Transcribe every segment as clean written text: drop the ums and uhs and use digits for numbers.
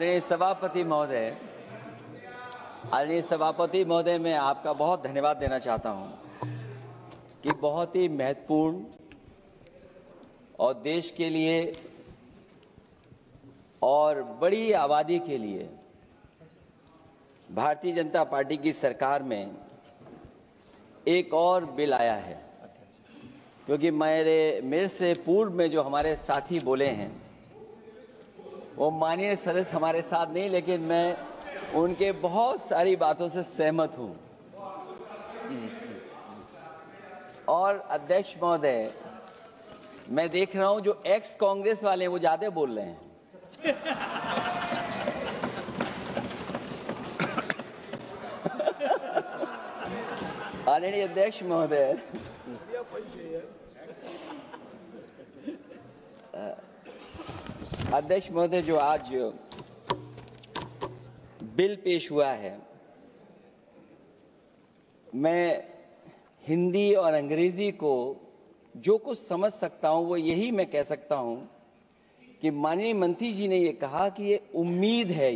आदरणीय सभापति महोदय, मैं आपका बहुत धन्यवाद देना चाहता हूं कि बहुत ही महत्वपूर्ण और देश के लिए और बड़ी आबादी के लिए भारतीय जनता पार्टी की सरकार में एक और बिल आया है। क्योंकि मेरे से पूर्व में जो हमारे साथी बोले हैं वो माननीय सदस्य हमारे साथ नहीं, लेकिन मैं उनके बहुत सारी बातों से सहमत हूं। और अध्यक्ष महोदय, मैं देख रहा हूं जो एक्स कांग्रेस वाले हैं वो ज्यादा बोल रहे हैं। आदरणीय अध्यक्ष महोदय, जो आज बिल पेश हुआ है, मैं हिंदी और अंग्रेजी को जो कुछ समझ सकता हूं वो यही मैं कह सकता हूं कि माननीय मंत्री जी ने ये कहा कि ये उम्मीद है।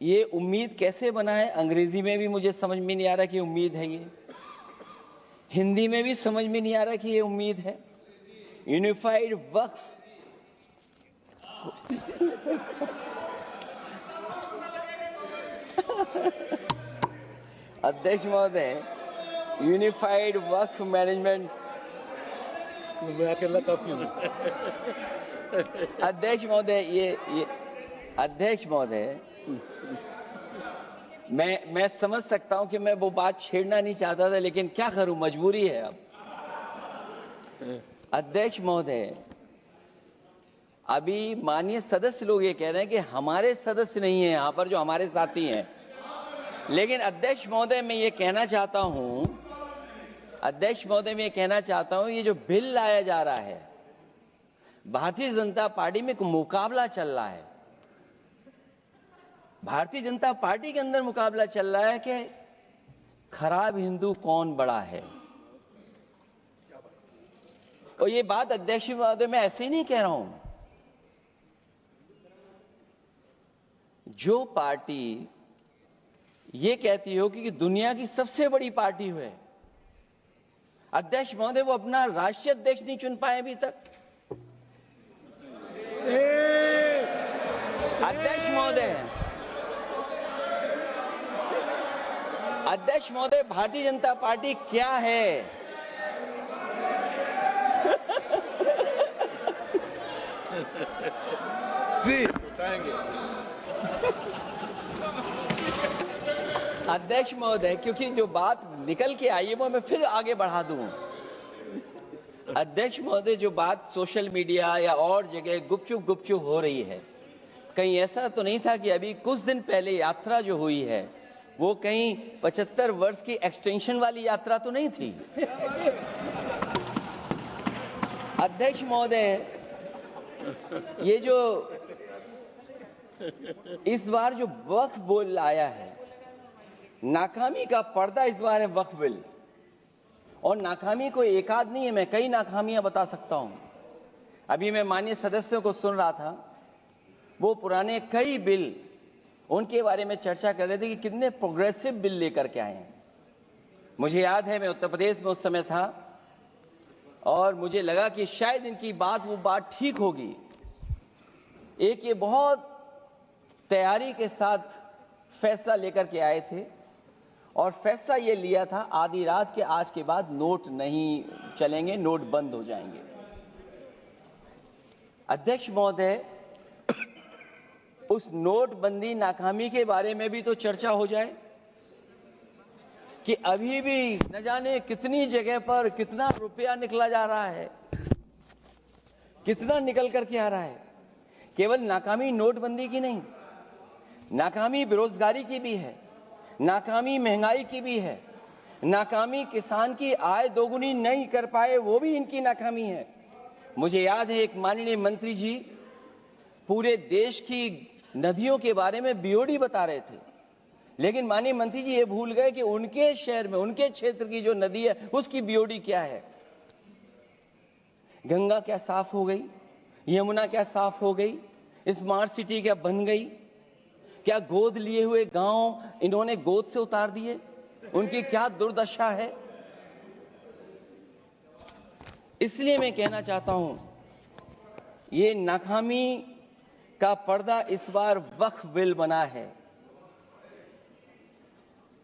ये उम्मीद कैसे बना है, अंग्रेजी में भी मुझे समझ में नहीं आ रहा कि उम्मीद है। ये हिंदी में भी समझ में नहीं आ रहा कि ये उम्मीद है। यूनिफाइड वक्फ अध्यक्ष महोदय, यूनिफाइड वक्फ मैनेजमेंट अध्यक्ष महोदय, मैं समझ सकता हूं कि मैं वो बात छेड़ना नहीं चाहता था, लेकिन क्या करूं, मजबूरी है अब। अध्यक्ष महोदय, अभी माननीय सदस्य लोग ये कह रहे हैं कि हमारे सदस्य नहीं है यहां पर जो हमारे साथी हैं, लेकिन अध्यक्ष महोदय मैं ये कहना चाहता हूं, ये जो बिल लाया जा रहा है, भारतीय जनता पार्टी में एक मुकाबला चल रहा है। भारतीय जनता पार्टी के अंदर मुकाबला चल रहा है कि खराब हिंदू कौन बड़ा है। और ये बात अध्यक्ष महोदय मैं ऐसे ही नहीं कह रहा हूं। जो पार्टी ये कहती हो कि दुनिया की सबसे बड़ी पार्टी है, अध्यक्ष महोदय वो अपना राष्ट्रीय अध्यक्ष नहीं चुन पाए अभी तक। अध्यक्ष महोदय, भारतीय जनता पार्टी क्या है? जी बताएंगे। अध्यक्ष महोदय, क्योंकि जो बात निकल के आई है वो मैं फिर आगे बढ़ा दूं। अध्यक्ष महोदय, जो बात सोशल मीडिया या और जगह गुपचुप हो रही है, कहीं ऐसा तो नहीं था कि अभी कुछ दिन पहले यात्रा जो हुई है वो कहीं 75 वर्ष की एक्सटेंशन वाली यात्रा तो नहीं थी। अध्यक्ष महोदय, ये जो इस बार जो वक्फ बिल आया है, नाकामी का पर्दा इस बार है वक्फ बिल। और नाकामी को एक आध नहीं है, मैं कई नाकामियां बता सकता हूं। अभी मैं माननीय सदस्यों को सुन रहा था, वो पुराने कई बिल उनके बारे में चर्चा कर रहे थे कि कितने प्रोग्रेसिव बिल लेकर के आए हैं। मुझे याद है मैं उत्तर प्रदेश में उस समय था और मुझे लगा कि शायद इनकी वो बात ठीक होगी। एक ये बहुत तैयारी के साथ फैसला लेकर के आए थे और फैसला ये लिया था आधी रात के आज के बाद नोट नहीं चलेंगे, नोट बंद हो जाएंगे। अध्यक्ष महोदय, उस नोटबंदी नाकामी के बारे में भी तो चर्चा हो जाए कि अभी भी न जाने कितनी जगह पर कितना रुपया निकला जा रहा है, कितना निकल करके आ रहा है। केवल नाकामी नोटबंदी की नहीं, नाकामी बेरोजगारी की भी है, नाकामी महंगाई की भी है, नाकामी किसान की आय दोगुनी नहीं कर पाए वो भी इनकी नाकामी है। मुझे याद है एक माननीय मंत्री जी पूरे देश की नदियों के बारे में बीओडी बता रहे थे, लेकिन माननीय मंत्री जी ये भूल गए कि उनके शहर में, उनके क्षेत्र की जो नदी है उसकी बीओडी क्या है। गंगा क्या साफ हो गई? यमुना क्या साफ हो गई? स्मार्ट सिटी क्या बन गई? क्या गोद लिए हुए गांव इन्होंने गोद से उतार दिए? उनकी क्या दुर्दशा है? इसलिए मैं कहना चाहता हूं, ये नाकामी का पर्दा इस बार वक्फ बिल बना है।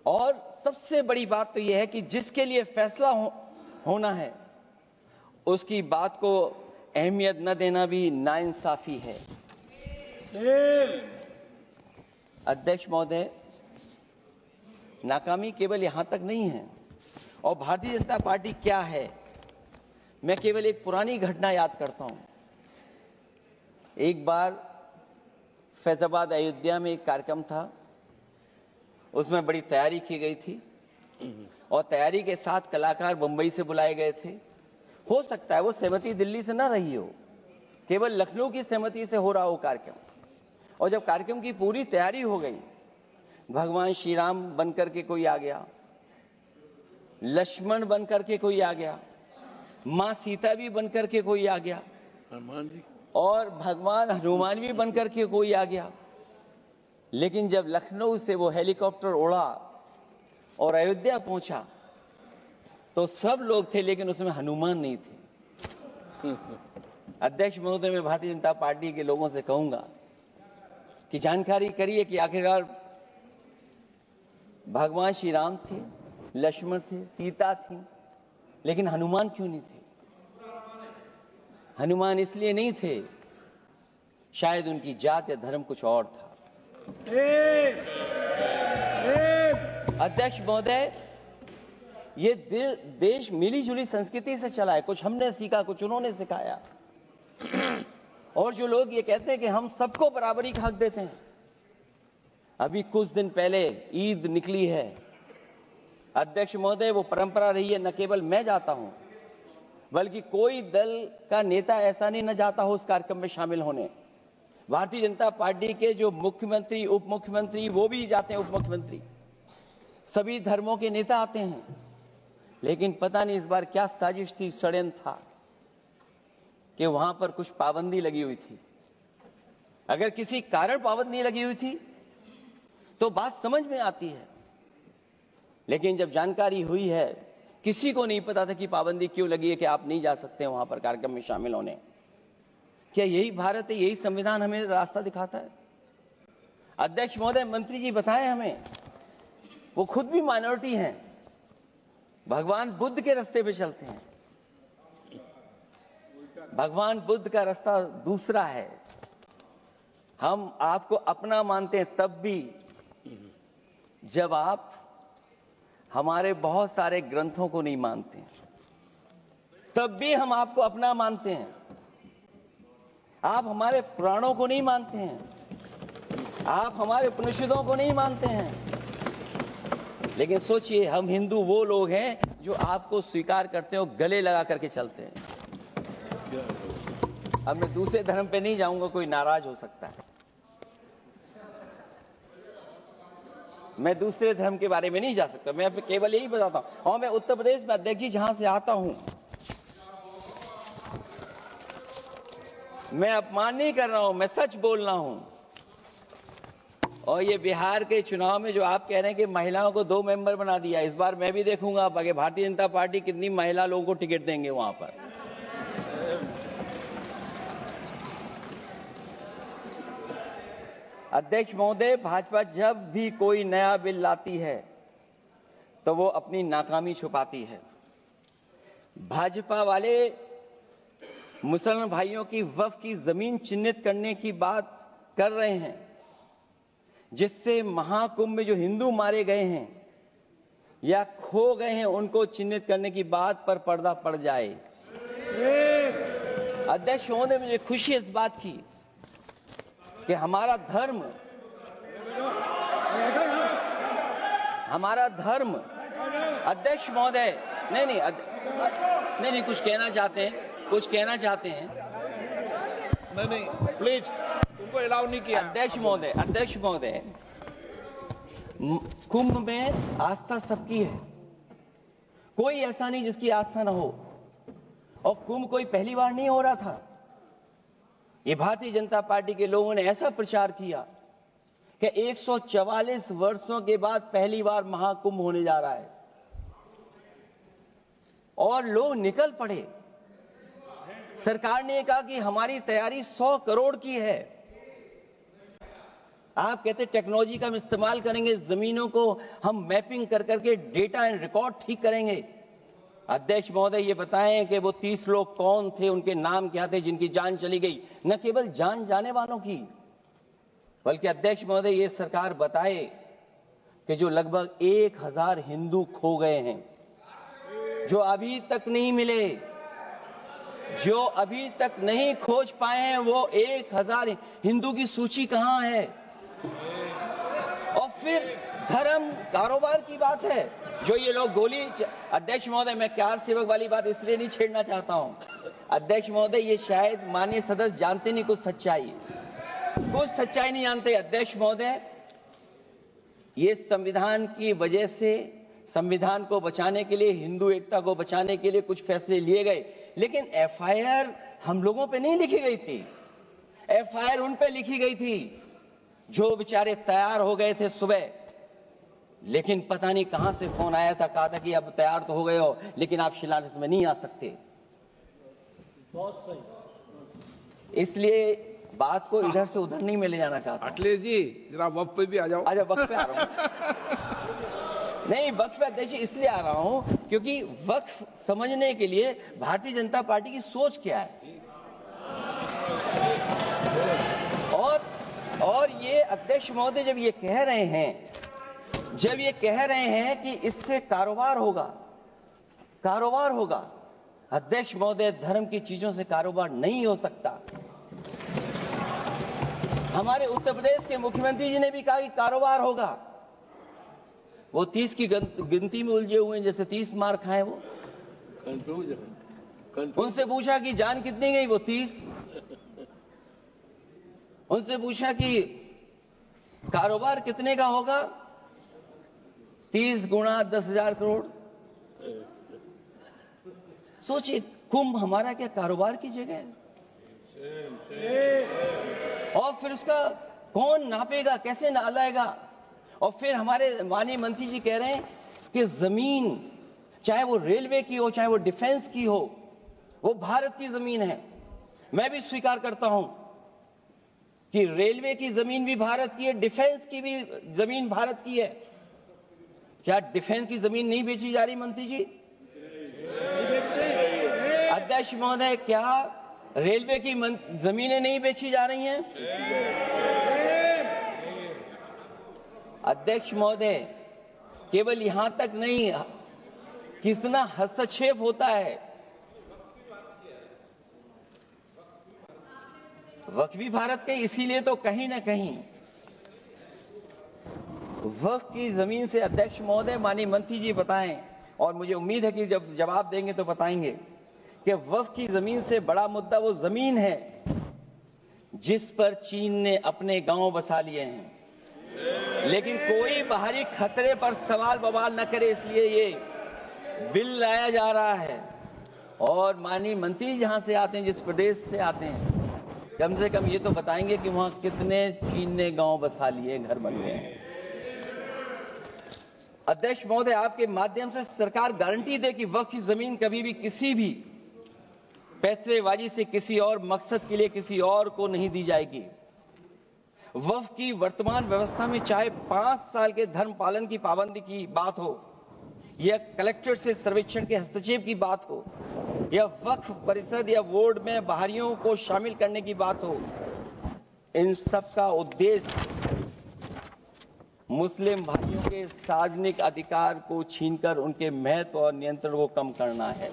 और सबसे बड़ी बात तो यह है कि जिसके लिए फैसला होना है उसकी बात को अहमियत न देना भी नाइंसाफी है। अध्यक्ष महोदय, नाकामी केवल यहां तक नहीं है। और भारतीय जनता पार्टी क्या है, मैं केवल एक पुरानी घटना याद करता हूं। एक बार फैजाबाद अयोध्या में एक कार्यक्रम था, उसमें बड़ी तैयारी की गई थी और तैयारी के साथ कलाकार मुंबई से बुलाए गए थे। हो सकता है वो सहमति दिल्ली से ना रही हो, केवल लखनऊ की सहमति से हो रहा हो कार्यक्रम। और जब कार्यक्रम की पूरी तैयारी हो गई, भगवान श्री राम बनकर के कोई आ गया, लक्ष्मण बनकर के कोई आ गया, मां सीता भी बनकर के कोई आ गया, हनुमान जी और भगवान हनुमान भी बनकर के कोई आ गया। लेकिन जब लखनऊ से वो हेलीकॉप्टर उड़ा और अयोध्या पहुंचा तो सब लोग थे, लेकिन उसमें हनुमान नहीं थे। अध्यक्ष महोदय, मैं भारतीय जनता पार्टी के लोगों से कहूंगा कि जानकारी करिए कि आखिरकार भगवान श्री राम थे, लक्ष्मण थे, सीता थी, लेकिन हनुमान क्यों नहीं थे? हनुमान इसलिए नहीं थे, शायद उनकी जात या धर्म कुछ और था। अध्यक्ष महोदय, ये देश मिली जुली संस्कृति से चला है। कुछ हमने सीखा, कुछ उन्होंने सिखाया। और जो लोग ये कहते हैं कि हम सबको बराबरी का हक देते हैं, अभी कुछ दिन पहले ईद निकली है। अध्यक्ष महोदय, वो परंपरा रही है, न केवल मैं जाता हूं बल्कि कोई दल का नेता ऐसा नहीं न जाता हो उस कार्यक्रम में शामिल होने। भारतीय जनता पार्टी के जो मुख्यमंत्री, उप मुख्यमंत्री, वो भी जाते हैं, उप मुख्यमंत्री, सभी धर्मों के नेता आते हैं। लेकिन पता नहीं इस बार क्या साजिश थी, षड्यंत्र था कि वहां पर कुछ पाबंदी लगी हुई थी। अगर किसी कारण पाबंदी लगी हुई थी तो बात समझ में आती है, लेकिन जब जानकारी हुई है, किसी को नहीं पता था कि पाबंदी क्यों लगी है कि आप नहीं जा सकते वहां पर कार्यक्रम में शामिल होने। क्या यही भारत है, यही संविधान हमें रास्ता दिखाता है? अध्यक्ष महोदय, मंत्री जी बताएं हमें, वो खुद भी माइनॉरिटी हैं, भगवान बुद्ध के रास्ते पे चलते हैं। भगवान बुद्ध का रास्ता दूसरा है। हम आपको अपना मानते हैं तब भी जब आप हमारे बहुत सारे ग्रंथों को नहीं मानते, तब भी हम आपको अपना मानते हैं। आप हमारे पुराणों को नहीं मानते हैं, आप हमारे उपनिषदों को नहीं मानते हैं। लेकिन सोचिए, हम हिंदू वो लोग हैं जो आपको स्वीकार करते हैं और गले लगा करके चलते हैं। अब मैं दूसरे धर्म पे नहीं जाऊंगा, कोई नाराज हो सकता है। मैं दूसरे धर्म के बारे में नहीं जा सकता, मैं केवल यही बताता हूं। और मैं उत्तर प्रदेश में, अध्यक्ष जी, जहां से आता हूं, मैं अपमान नहीं कर रहा हूं, मैं सच बोल रहा हूं। और ये बिहार के चुनाव में जो आप कह रहे हैं कि महिलाओं को 2 मेंबर बना दिया, इस बार मैं भी देखूंगा आप आगे भारतीय जनता पार्टी कितनी महिला लोगों को टिकट देंगे वहां पर। अध्यक्ष महोदय, भाजपा जब भी कोई नया बिल लाती है तो वो अपनी नाकामी छुपाती है। भाजपा वाले मुसलमान भाइयों की वक्फ की जमीन चिन्हित करने की बात कर रहे हैं, जिससे महाकुंभ में जो हिंदू मारे गए हैं या खो गए हैं उनको चिन्हित करने की बात पर पर्दा पड़ जाए। अध्यक्ष महोदय, मुझे खुशी इस बात की कि हमारा धर्म अध्यक्ष महोदय, नहीं कुछ कहना चाहते हैं। नहीं प्लीज, उनको अलाउ नहीं किया। अध्यक्ष महोदय, कुंभ में आस्था सबकी है, कोई ऐसा नहीं जिसकी आस्था ना हो। और कुंभ कोई पहली बार नहीं हो रहा था। ये भारतीय जनता पार्टी के लोगों ने ऐसा प्रचार किया कि 144 वर्षों के बाद पहली बार महाकुंभ होने जा रहा है और लोग निकल पड़े। सरकार ने कहा कि हमारी तैयारी 100 करोड़ की है। आप कहते टेक्नोलॉजी का हम इस्तेमाल करेंगे, जमीनों को हम मैपिंग कर करके डेटा एंड रिकॉर्ड ठीक करेंगे। अध्यक्ष महोदय ये बताएं कि वो 30 लोग कौन थे, उनके नाम क्या थे जिनकी जान चली गई, न केवल जान जाने वालों की, बल्कि अध्यक्ष महोदय ये सरकार बताए कि जो लगभग 1000 हिंदू खो गए हैं, जो अभी तक नहीं मिले, जो अभी तक नहीं खोज पाए हैं, वो 1000 हिंदू की सूची कहां है? और फिर धर्म कारोबार की बात है, जो ये लोग गोली। अध्यक्ष महोदय मैं कार सेवक वाली बात इसलिए नहीं छेड़ना चाहता हूं, अध्यक्ष महोदय ये शायद माननीय सदस्य जानते नहीं कुछ सच्चाई नहीं जानते। अध्यक्ष महोदय ये संविधान की वजह से, संविधान को बचाने के लिए, हिंदू एकता को बचाने के लिए कुछ फैसले लिए गए, लेकिन एफआईआर हम लोगों पे नहीं लिखी गई थी। एफआईआर उन पे लिखी गई थी जो बेचारे तैयार हो गए थे सुबह, लेकिन पता नहीं कहां से फोन आया था, कहा था कि अब तैयार तो हो गए हो लेकिन आप शिलान्यास में नहीं आ सकते। इसलिए बात को इधर से उधर नहीं में ले जाना चाहता। अखिलेश जी जरा वक्त पे भी आ जाओ। अच्छा वक्त पे आ रहा हूं। नहीं, वक्त पे अध्यक्ष इसलिए आ रहा हूं क्योंकि वक्त समझने के लिए भारतीय जनता पार्टी की सोच क्या है। और ये अध्यक्ष महोदय जब ये कह रहे हैं कि इससे कारोबार होगा, अध्यक्ष महोदय धर्म की चीजों से कारोबार नहीं हो सकता। हमारे उत्तर प्रदेश के मुख्यमंत्री जी ने भी कहा कि कारोबार होगा। वो 30 की गिनती में उलझे हुए हैं, जैसे 30 मार खाए वो। उनसे पूछा कि जान कितनी गई, वो 30। उनसे पूछा कि कारोबार कितने का होगा, 30 गुणा 10,000 करोड़। सोचिए, कुंभ हमारा क्या कारोबार की जगह है? और फिर उसका कौन नापेगा, कैसे नालाएगा? और फिर हमारे माननीय मंत्री जी कह रहे हैं कि जमीन, चाहे वो रेलवे की हो, चाहे वो डिफेंस की हो, वो भारत की जमीन है। मैं भी स्वीकार करता हूं कि रेलवे की जमीन भी भारत की है, डिफेंस की भी जमीन भारत की है। क्या डिफेंस की जमीन नहीं बेची जा रही मंत्री जी? अध्यक्ष महोदय, क्या रेलवे की जमीनें नहीं बेची जा रही हैं? अध्यक्ष महोदय, केवल यहां तक नहीं, कितना हस्तक्षेप होता है। वक्फ भी भारत के, इसीलिए तो कहीं ना कहीं वक्फ की जमीन से, अध्यक्ष महोदय माननीय मंत्री जी बताएं, और मुझे उम्मीद है कि जब जवाब देंगे तो बताएंगे कि वक्फ की जमीन से बड़ा मुद्दा वो जमीन है जिस पर चीन ने अपने गांव बसा लिए हैं, लेकिन कोई बाहरी खतरे पर सवाल बवाल न करे, इसलिए ये बिल लाया जा रहा है। और माननीय मंत्री जहां से आते हैं, जिस प्रदेश से आते हैं, कम से कम ये तो बताएंगे कि वहां कितने चीन ने गांव बसा लिए, घर बन गए हैं। अध्यक्ष महोदय, आपके माध्यम से सरकार गारंटी दे कि वक्फ की जमीन कभी भी किसी भी पैतरेबाजी से किसी और मकसद के लिए किसी और को नहीं दी जाएगी। वक्फ की वर्तमान व्यवस्था में चाहे 5 साल के धर्म पालन की पाबंदी की बात हो, या कलेक्टर से सर्वेक्षण के हस्तक्षेप की बात हो, या वक्फ परिषद या बोर्ड में बाहरियों को शामिल करने की बात हो, इन सब का उद्देश्य मुस्लिम भाइयों के सार्वजनिक अधिकार को छीनकर उनके महत्व और नियंत्रण को कम करना है।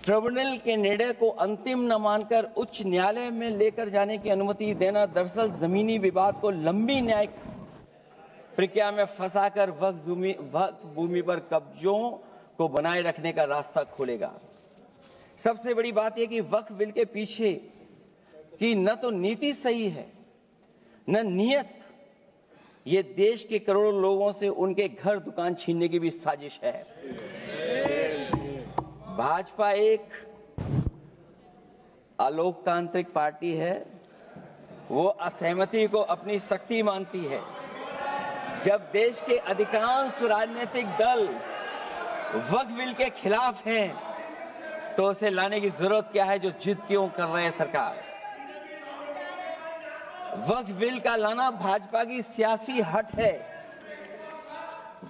ट्रिब्यूनल के निर्णय को अंतिम न मानकर उच्च न्यायालय में लेकर जाने की अनुमति देना दरअसल जमीनी विवाद को लंबी न्यायिक प्रक्रिया में फंसाकर वक्फ भूमि पर कब्जों को बनाए रखने का रास्ता खोलेगा। सबसे बड़ी बात यह कि वक्फ बिल के पीछे की न तो नीति सही है, न नियत। ये देश के करोड़ों लोगों से उनके घर दुकान छीनने की भी साजिश है। भाजपा एक अलोकतांत्रिक पार्टी है, वो असहमति को अपनी शक्ति मानती है। जब देश के अधिकांश राजनीतिक दल वक्फ बिल के खिलाफ हैं, तो उसे लाने की जरूरत क्या है जो जिद क्यों कर रहे हैं सरकार? वक्फ बिल का लाना भाजपा की सियासी हट है।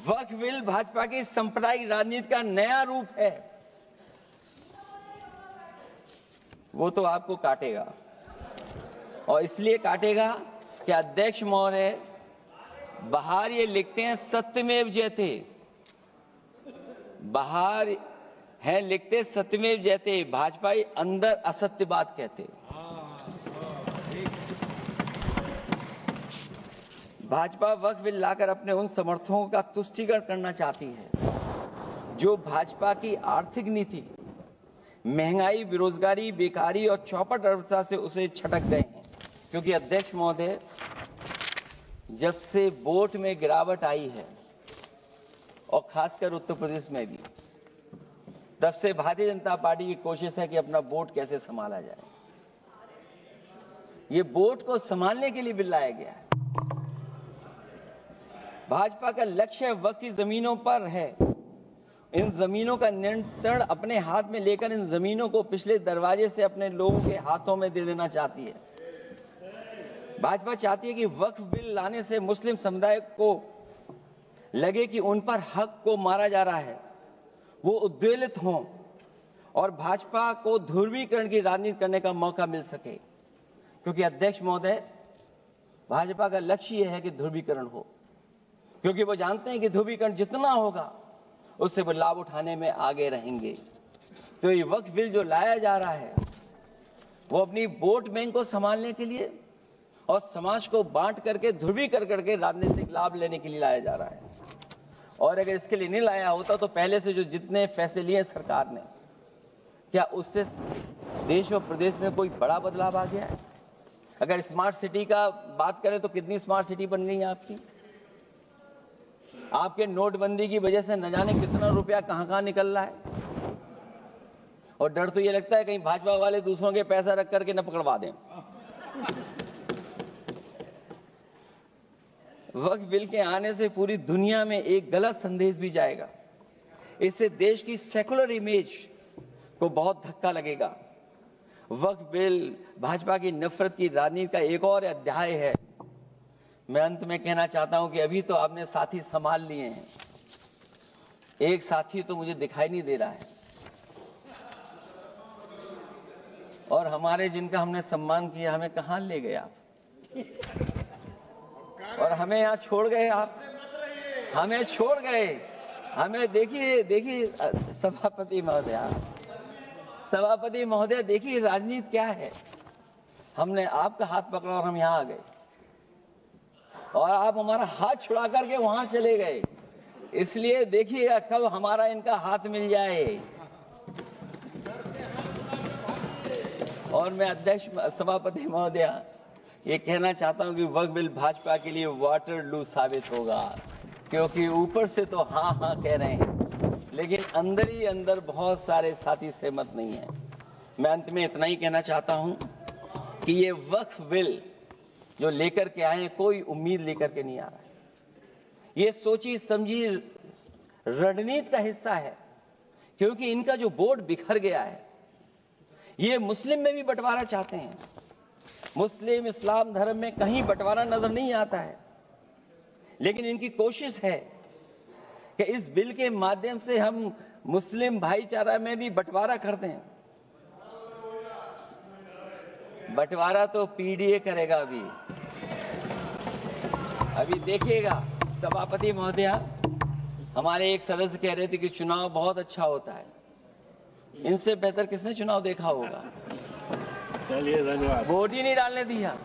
वक्फ बिल भाजपा की सांप्रदायिक राजनीति का नया रूप है। वो तो आपको काटेगा, और इसलिए काटेगा कि अध्यक्ष महोदय बाहर ये लिखते हैं सत्यमेव जयते, बाहर है लिखते सत्यमेव जयते, भाजपाई अंदर असत्य बात कहते। भाजपा वक्फ बिल लाकर अपने उन समर्थकों का तुष्टीकरण करना चाहती है जो भाजपा की आर्थिक नीति, महंगाई, बेरोजगारी, बेकारी और चौपट अर्थव्यवस्था से उसे छटक गए हैं। क्योंकि अध्यक्ष महोदय, जब से वोट में गिरावट आई है और खासकर उत्तर प्रदेश में भी, तब से भारतीय जनता पार्टी की कोशिश है कि अपना वोट कैसे संभाला जाए। ये वोट को संभालने के लिए बिल लाया गया है। भाजपा का लक्ष्य वक्फ की जमीनों पर है। इन जमीनों का नियंत्रण अपने हाथ में लेकर इन जमीनों को पिछले दरवाजे से अपने लोगों के हाथों में दे देना चाहती है। भाजपा चाहती है कि वक्फ बिल लाने से मुस्लिम समुदाय को लगे कि उन पर हक को मारा जा रहा है, वो उद्वेलित हों और भाजपा को ध्रुवीकरण की राजनीति करने का मौका मिल सके। क्योंकि अध्यक्ष महोदय, भाजपा का लक्ष्य यह है कि ध्रुवीकरण हो, क्योंकि वो जानते हैं कि ध्रुवीकरण जितना होगा उससे वो लाभ उठाने में आगे रहेंगे। तो ये वक्फ बिल जो लाया जा रहा है, वो अपनी वोट बैंक को संभालने के लिए और समाज को बांट करके ध्रुवीकरण करके राजनीतिक लाभ लेने के लिए लाया जा रहा है। और अगर इसके लिए नहीं लाया होता तो पहले से जो जितने फैसले लिए सरकार ने, क्या उससे देश और प्रदेश में कोई बड़ा बदलाव आ गया है? अगर स्मार्ट सिटी का बात करें तो कितनी स्मार्ट सिटी बन गई है आपकी? आपके नोटबंदी की वजह से न जाने कितना रुपया कहां निकल रहा है। और डर तो ये लगता है कहीं भाजपा वाले दूसरों के पैसा रख करके न पकड़वा दें। वक्फ बिल के आने से पूरी दुनिया में एक गलत संदेश भी जाएगा। इससे देश की सेकुलर इमेज को बहुत धक्का लगेगा। वक्फ बिल भाजपा की नफरत की राजनीति का एक और अध्याय है। मैं अंत में कहना चाहता हूं कि अभी तो आपने साथी संभाल लिए हैं, एक साथी तो मुझे दिखाई नहीं दे रहा है, और हमारे जिनका हमने सम्मान किया हमें कहां ले गए आप, और हमें यहां छोड़ गए आप, हमें छोड़ गए। हमें देखिए सभापति महोदय देखिए राजनीति क्या है। हमने आपका हाथ पकड़ा और हम यहां आ गए, और आप हमारा हाथ छुड़ा करके वहां चले गए। इसलिए देखिएगा कब हमारा इनका हाथ मिल जाए। और मैं अध्यक्ष सभापति महोदय ये कहना चाहता हूं कि वक्फ बिल भाजपा के लिए वाटरलू साबित होगा, क्योंकि ऊपर से तो हाँ हाँ कह रहे हैं, लेकिन अंदर ही अंदर बहुत सारे साथी सहमत नहीं है। मैं अंत में इतना ही कहना चाहता हूं कि ये वक्फ बिल जो लेकर के आए, कोई उम्मीद लेकर के नहीं आ रहा है। ये सोची समझी रणनीति का हिस्सा है, क्योंकि इनका जो बोर्ड बिखर गया है, ये मुस्लिम में भी बंटवारा चाहते हैं। मुस्लिम इस्लाम धर्म में कहीं बंटवारा नजर नहीं आता है, लेकिन इनकी कोशिश है कि इस बिल के माध्यम से हम मुस्लिम भाईचारा में भी बंटवारा करते हैं। बंटवारा तो पीडीए करेगा। अभी देखिएगा सभापति महोदया, हमारे एक सदस्य कह रहे थे कि चुनाव बहुत अच्छा होता है। इनसे बेहतर किसने चुनाव देखा होगा? चलिए धन्यवाद। वोट ही नहीं डालने दिया।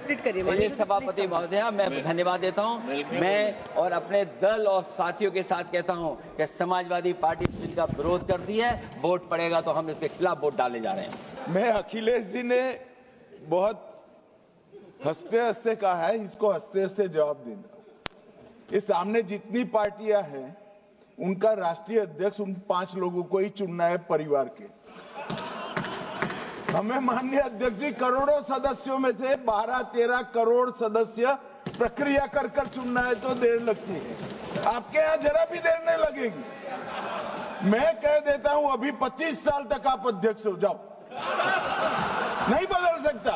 सभापति महोदया, मैं धन्यवाद देता हूं। मैं और अपने दल और साथियों के साथ कहता हूं कि समाजवादी पार्टी बिल का विरोध करती है। वोट पड़ेगा तो हम इसके खिलाफ वोट डालने जा रहे हैं। मैं अखिलेश जी ने बहुत हंसते हंसते कहा है, इसको हंसते हंसते जवाब देना। इस सामने जितनी पार्टियां हैं उनका राष्ट्रीय अध्यक्ष उन 5 लोगों को ही चुनना है परिवार के। हमें माननीय अध्यक्ष जी करोड़ों सदस्यों में से 12-13 करोड़ सदस्य प्रक्रिया कर कर चुनना है तो देर लगती है। आपके यहाँ जरा भी देर नहीं लगेगी। मैं कह देता हूं अभी 25 साल तक आप अध्यक्ष हो जाओ, नहीं बदल सकता।